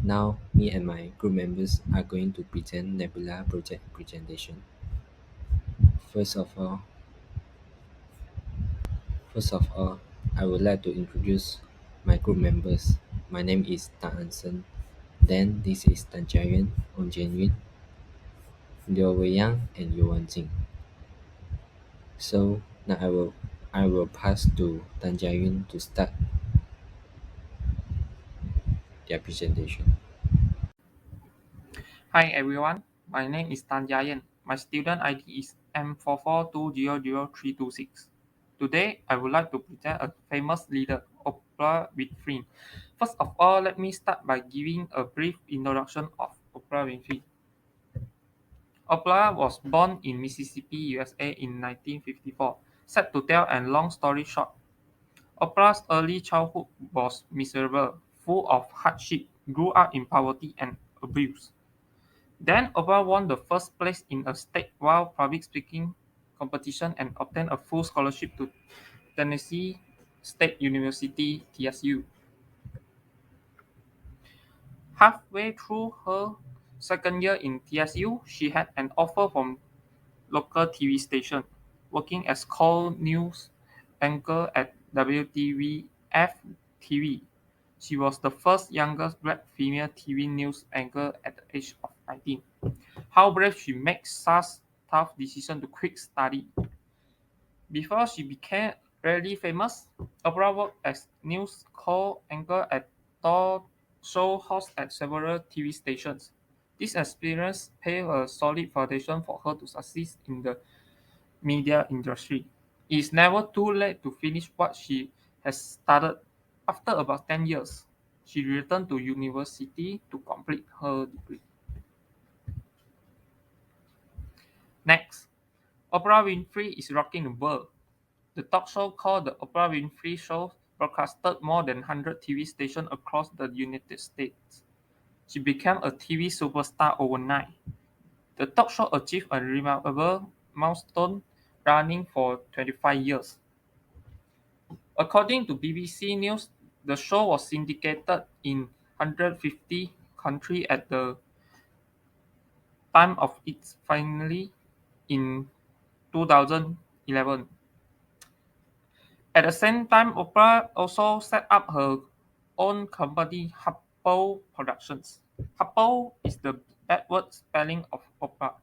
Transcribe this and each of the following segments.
Now, me and my group members are going to present Nebula project presentation. First of all, first of all, I would like to introduce my group members. My name is Tan Anson. Then this is Tan Jiayuan, Ong Jianyun, Liu Weiyang, and Yuan Jing. So now I will pass to Tan Jiayuan to start their presentation. Hi everyone, my name is Tan Jiayan. My student ID is M442000326. Today, I would like to present a famous leader, Oprah Winfrey. First of all, let me start by giving a brief introduction of Oprah Winfrey. Oprah was born in Mississippi, USA in 1954. Sad to tell and long story short, Oprah's early childhood was miserable, full of hardship, grew up in poverty and abuse. Then Oprah won the first place in a statewide public speaking competition and obtained a full scholarship to Tennessee State University (TSU). Halfway through her second year in TSU, she had an offer from local TV station, working as call news anchor at WTVF TV. She was the first youngest black female TV news anchor at the age of 19. How brave she makes such tough decision to quit study. Before she became really famous, Oprah worked as news call anchor at talk show host at several TV stations. This experience paved a solid foundation for her to succeed in the media industry. It is never too late to finish what she has started. After about 10 years, she returned to university to complete her degree. Next, Oprah Winfrey is rocking the world. The talk show called The Oprah Winfrey Show broadcasted more than 100 TV stations across the United States. She became a TV superstar overnight. The talk show achieved a remarkable milestone, running for 25 years. According to BBC News, the show was syndicated in 150 countries at the time of its finale in 2011. At the same time, Oprah also set up her own company, Harpo Productions. Harpo is the backward spelling of Oprah.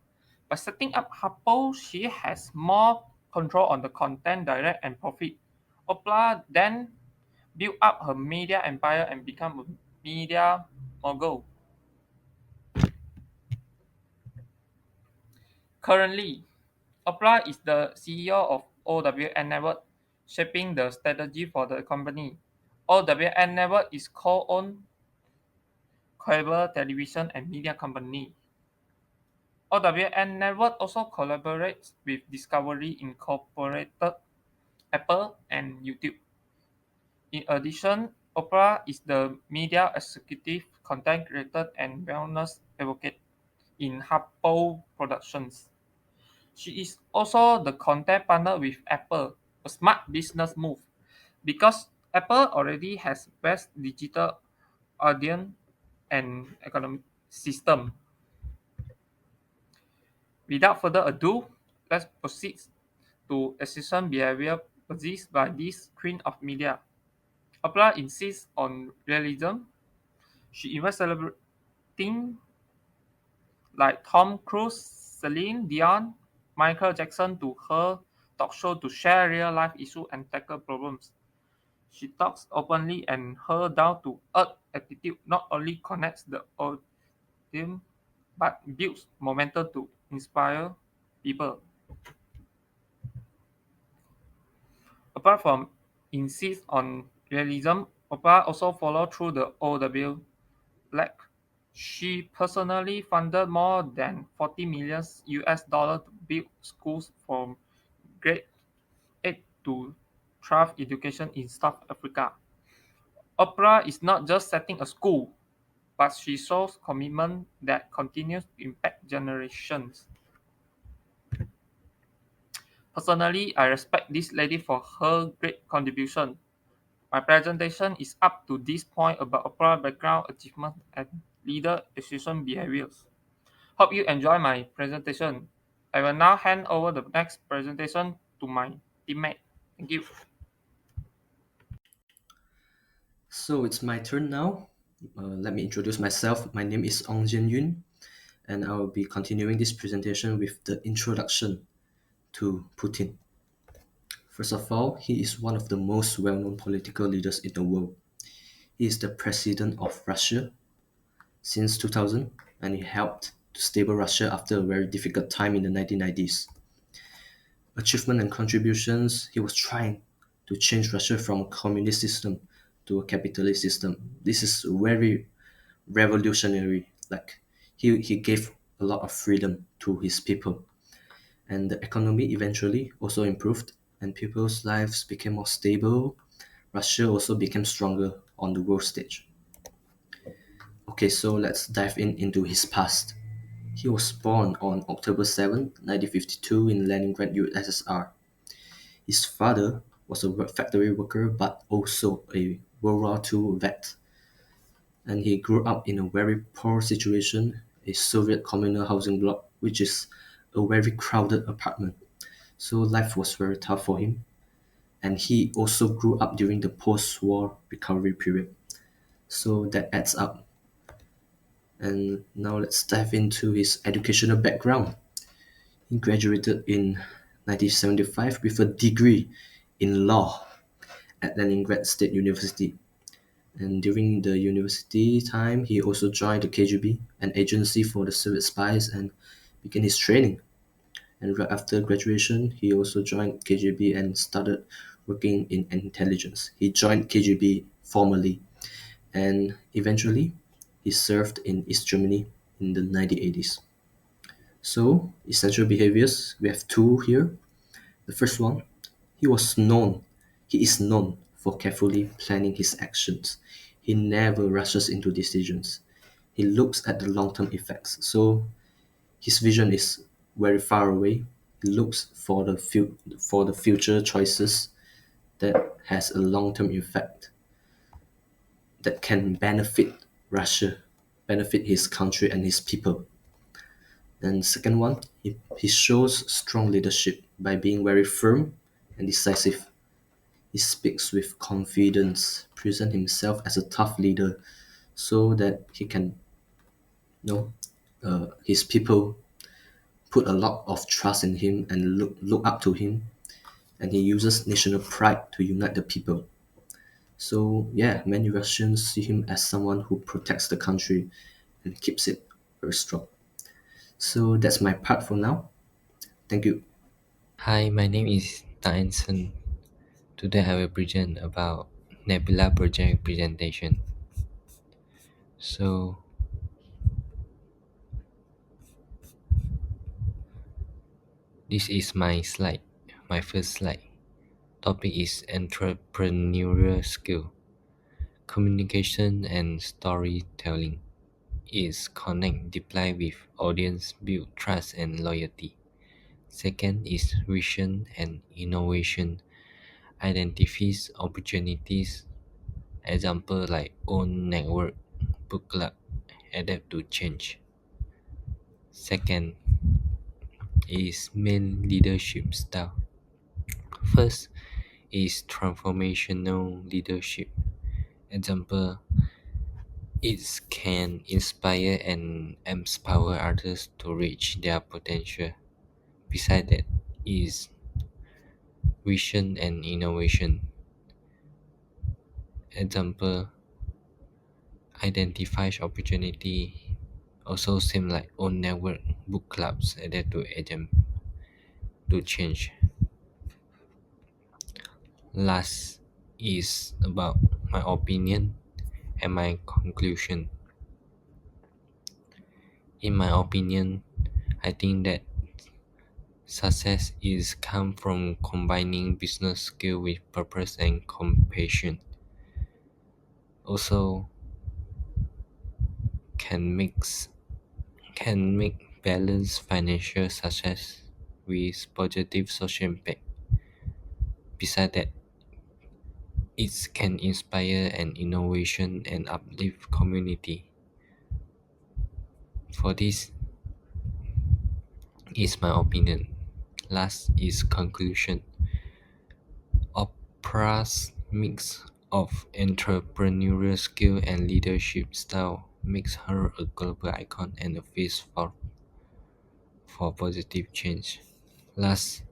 By setting up Harpo, she has more control on the content, direct, and profit. Oprah then built up her media empire and became a media mogul. Currently, Oprah is the CEO of OWN Network, shaping the strategy for the company. OWN Network is co-owned cable television and media company. OWN Network also collaborates with Discovery Incorporated, Apple, and YouTube. In addition, Oprah is the media executive, content creator, and wellness advocate in Harpo Productions. She is also the content partner with Apple, a smart business move, because Apple already has best digital audience and economic system. Without further ado, let's proceed to assessment behavior possessed by this queen of media. Oprah insists on realism. She invites celebrating like Tom Cruise, Celine Dion, Michael Jackson to her talk show to share real life issues and tackle problems. She talks openly and her down to earth attitude not only connects the audience but builds momentum to inspire people. Apart from insist on realism, Oprah also followed through the OW Black. She personally funded more than 40 million US dollars to build schools from grade 8 to 12 education in South Africa. Oprah is not just setting a school, but she shows commitment that continues to impact generations. Personally, I respect this lady for her great contribution. My presentation is up to this point about Oprah's background, achievement, and leader decision behaviors. Hope you enjoy my presentation. I will now hand over the next presentation to my teammate. Thank you. So it's my turn now. Let me introduce myself. My name is Ong Jian Yun, and I will be continuing this presentation with the introduction to Putin. First of all, he is one of the most well-known political leaders in the world. He is the president of Russia since 2000, and he helped to stable Russia after a very difficult time in the 1990s. Achievement and contributions, he was trying to change Russia from a communist system to a capitalist system. This is very revolutionary. Like he gave a lot of freedom to his people, and the economy eventually also improved, and people's lives became more stable. Russia also became stronger on the world stage. Okay, so let's dive into his past. He was born on October 7, 1952 in Leningrad, USSR. His father was a factory worker but also a World War II vet, and he grew up in a very poor situation, a Soviet communal housing block, which is a very crowded apartment. So life was very tough for him, and he also grew up during the post-war recovery period. So that adds up. And now let's dive into his educational background. He graduated in 1975 with a degree in law at Leningrad State University. And during the university time, he also joined the KGB, an agency for the Soviet spies, and began his training. And right after graduation, he also joined KGB and started working in intelligence. He joined KGB formally, and eventually, he served in East Germany in the 1980s. So, essential behaviors, we have two here. The first one, he was known, he is known for carefully planning his actions. He never rushes into decisions. He looks at the long-term effects. So his vision is very far away. He looks for for the future choices that has a long-term effect that can benefit Russia, benefit his country and his people. And second one, he shows strong leadership by being very firm and decisive. He speaks with confidence, present himself as a tough leader so that he can, you know, his people put a lot of trust in him and look up to him. And he uses national pride to unite the people. So yeah, many Russians see him as someone who protects the country and keeps it very strong. So that's my part for now. Thank you. Hi, my name is Tan Anson. Today I will present about Nebula project presentation. So this is my slide, my first slide. Topic is entrepreneurial skill, communication and storytelling. Is connect, deploy with audience, build trust and loyalty. Second is vision and innovation, identifies opportunities, example like own network, book club, adapt to change. Second is main leadership style. First is transformational leadership. Example, it can inspire and empower others to reach their potential. Beside that is vision and innovation. Example, identifies opportunity. Also same like own network, book clubs, adapt to agent to change. Last is about my opinion and my conclusion. In my opinion, I think that success is come from combining business skill with purpose and compassion. Also can mix can make balanced financial success with positive social impact. Besides that, it can inspire an innovation and uplift community. For this is my opinion. Last is conclusion. Oprah's mix of entrepreneurial skill and leadership style makes her a global icon and a face for positive change. Last,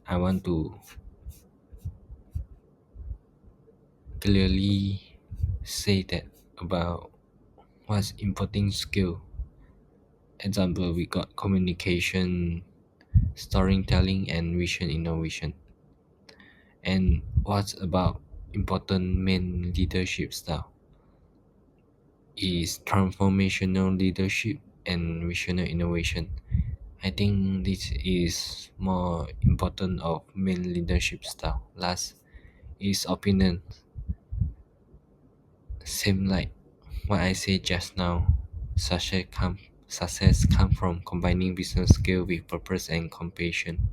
I want to clearly say that about what's important skill. Example, we got communication, storytelling, and vision innovation. And what's about important main leadership style is transformational leadership and visionary innovation. I think this is more important of main leadership style. Last is opinion. Same like what I said just now. Success come from combining business skill with purpose and compassion,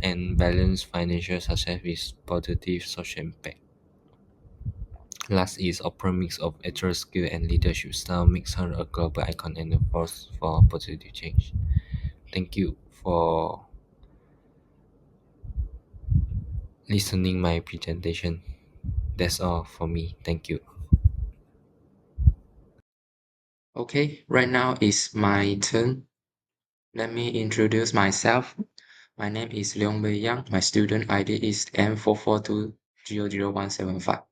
and balance financial success with positive social impact. Last is Opera mix of actor skill and leadership style makes her a global icon and a force for positive change. Thank you for listening my presentation. That's all for me. Thank you. Okay, right now is my turn. Let me introduce myself. My name is Leong Wei Yang. My student ID is M442000175.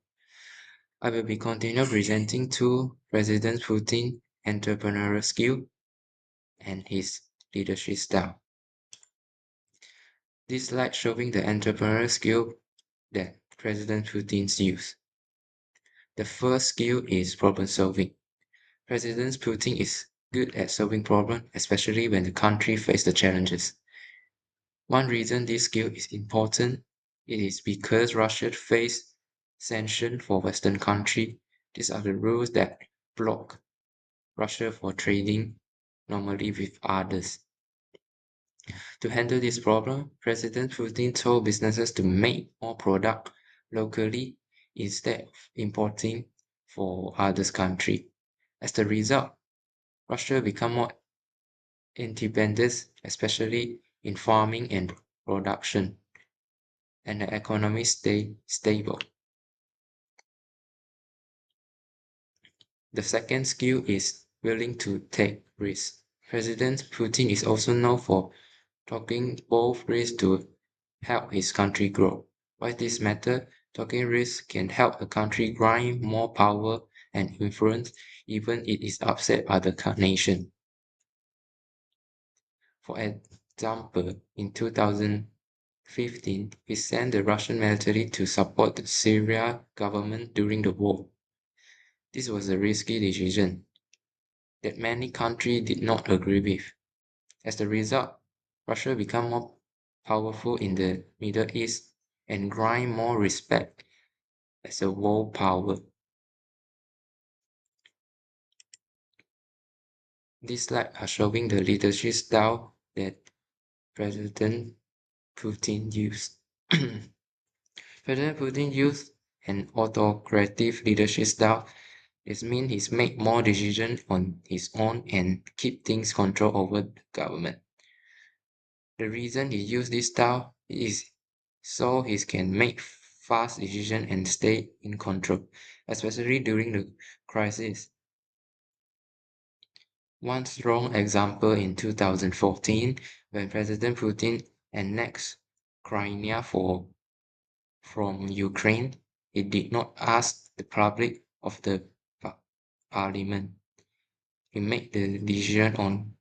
I will be continue presenting to President Putin entrepreneurial skill and his leadership style. This slide showing the entrepreneurial skill that President Putin use. The first skill is problem solving. President Putin is good at solving problems, especially when the country faces the challenges. One reason this skill is important it is because Russia faced sanctions for Western countries. These are the rules that block Russia for trading normally with others. To handle this problem, President Putin told businesses to make more product locally instead of importing for others country. As the result, Russia become more independent, especially in farming and production, and the economy stay stable. The second skill is willing to take risks. President Putin is also known for taking bold risks to help his country grow. Why this matter? Taking risks can help a country gain more power and influence even if it is upset other nation. For example, in 2015, he sent the Russian military to support the Syria government during the war. This was a risky decision that many countries did not agree with. As a result, Russia became more powerful in the Middle East and gained more respect as a world power. These slides are showing the leadership style that President Putin used. President Putin used an autocratic leadership style. This means he's make more decisions on his own and keep things control over the government. The reason he used this style is so he can make fast decisions and stay in control, especially during the crisis. One strong example in 2014, when President Putin annexed Crimea from Ukraine, he did not ask the public of the parliament. He made the decision on.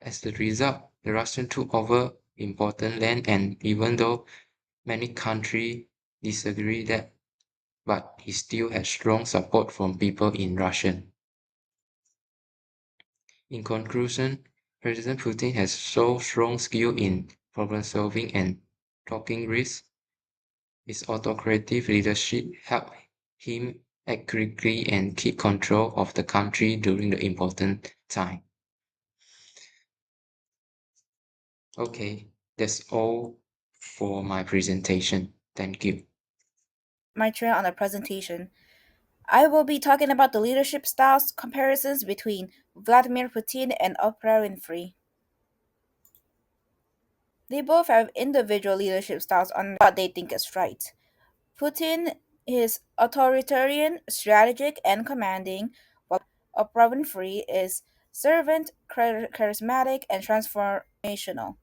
As a result, the Russians took over important land and even though many countries disagree that, but he still had strong support from people in Russia. In conclusion, President Putin has so strong skill in problem solving and taking risks. His autocratic leadership helped him act quickly and keep control of the country during the important time. Okay, that's all for my presentation. Thank you. My turn on the presentation. I will be talking about the leadership styles comparisons between Vladimir Putin and Oprah Winfrey. They both have individual leadership styles on what they think is right. Putin is authoritarian, strategic, and commanding, while Oprah Winfrey is servant, charismatic, and transformational.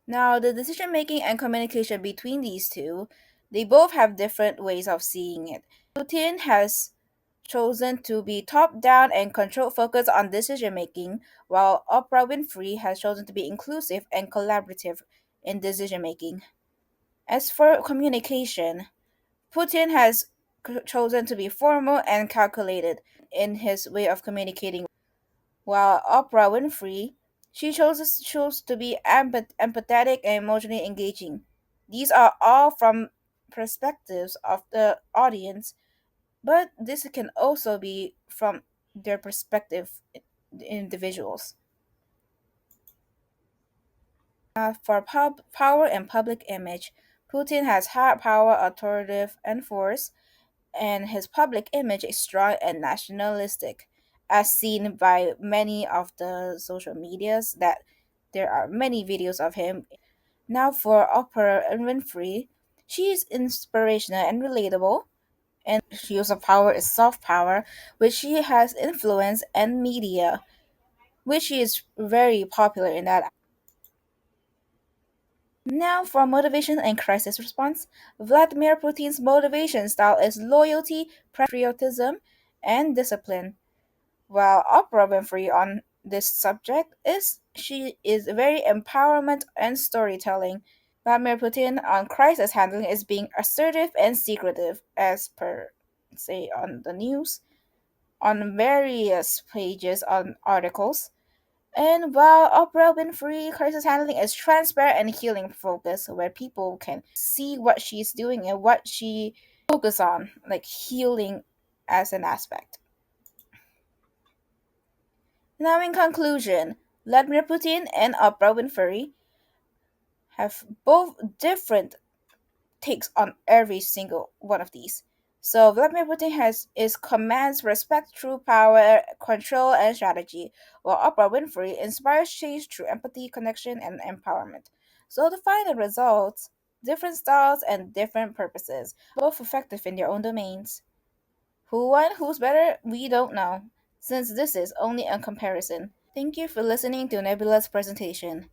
Now, the decision making and communication between these two, they both have different ways of seeing it. Putin has chosen to be top down and control focused on decision making, while Oprah Winfrey has chosen to be inclusive and collaborative in decision making. As for communication, Putin has chosen to be formal and calculated in his way of communicating, while Oprah Winfrey, she chose to be empathetic and emotionally engaging. These are all from perspectives of the audience, but this can also be from their perspective individuals. For power and public image, Putin has high power, authoritative, and force, and his public image is strong and nationalistic, as seen by many of the social medias that there are many videos of him. Now for Oprah Winfrey, she is inspirational and relatable, and she use of power is soft power, which she has influence and media, which she is very popular in that. Now for motivation and crisis response, Vladimir Putin's motivation style is loyalty, patriotism, and discipline, while Oprah Winfrey on this subject is she is very empowerment and storytelling. Vladimir Putin on crisis handling is being assertive and secretive, as per say on the news, on various pages on articles. And while Oprah Winfrey crisis handling is transparent and healing focused, where people can see what she's doing and what she focus on, like healing as an aspect. Now, in conclusion, Vladimir Putin and Oprah Winfrey have both different takes on every single one of these. So Vladimir Putin has is commands respect through power, control, and strategy, while Oprah Winfrey inspires change through empathy, connection, and empowerment. So to find the results, different styles and different purposes, both effective in their own domains. Who won, who's better, we don't know, since this is only a comparison. Thank you for listening to Nebula's presentation.